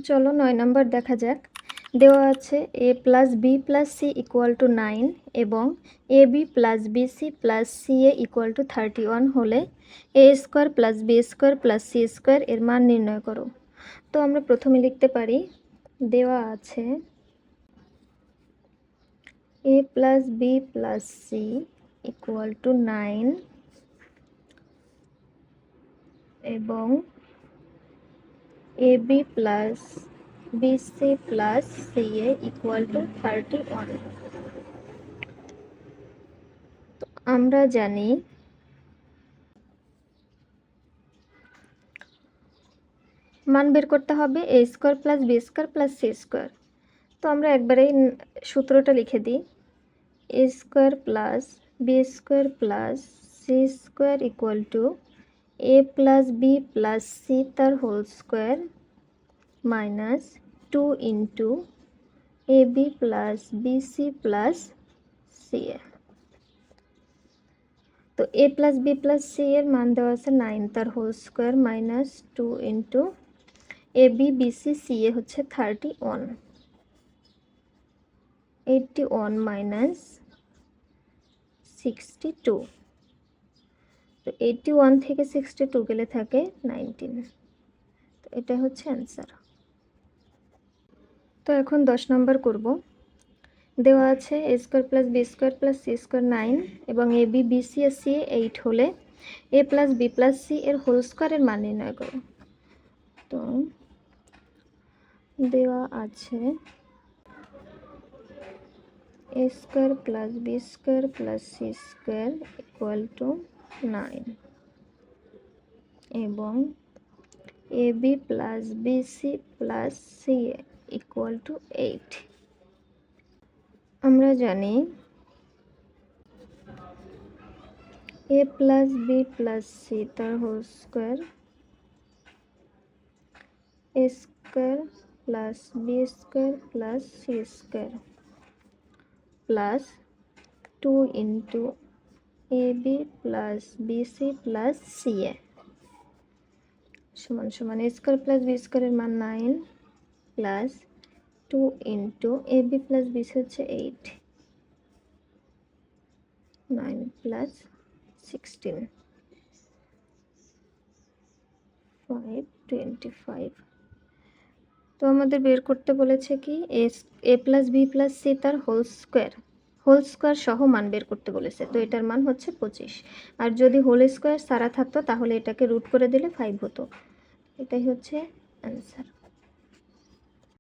চলো 9 নম্বর দেখা যাক। দেওয়া আছে a plus B plus C equal to 9 এবং A B plus B C plus C A equal to 31 হলে A square plus B square plus C square এর মান নির্ণয় করো। তো আমরা প্রথমে লিখতে পারি, দেওয়া আছে a plus B plus C equal to 9 এবং A B plus BC plus C A equal to 31। তো আমরা জানি মান বের করতে হবে A square plus B square plus C square. তো আমরা একবারেই সূত্রটা লিখে দিই, A square plus B square plus C square equal to A plus B plus C তার whole square minus 2 into A B plus B C plus C এ। তো এ plus B plus C এর মান দেওয়া আছে 9 তার whole square minus 2 into A B B C C এ হচ্ছে 31, 81 minus 62। তো 81 থেকে 62 গেলে থাকে 19। তো এটা হচ্ছে অ্যান্সার। তো এখন 10 নম্বর করব। দেওয়া আছে A square plus B square plus C square 9 এবং এ বি বি সি এর সি 8 হলে A plus B plus C এর হোল স্কোয়ারের মান নির্ণয় করো। তো দেওয়া আছে A square plus B square plus C square equal to 9 এবং A B plus B C plus C equal to 8। আমরা জানি A plus B plus C তার whole square A square plus B square plus C square plus 2 into A B plus B C plus C A সমান সমান A square plus B স্কোয়ারের মান 9 প্লাস 2 into A B plus B C হচ্ছে 8, 9 plus 16, 5, 25। তো আমাদের বের করতে বলেছে কি এ প্লাস বি প্লাস সি তার হোল স্কোয়ার সহ মান বের করতে বলেছে। তো এটার মান হচ্ছে 25, আর যদি হোল স্কোয়ার সারা থাকতো তাহলে এটাকে রুট করে দিলে 5 হতো। এটাই হচ্ছে অ্যান্সার।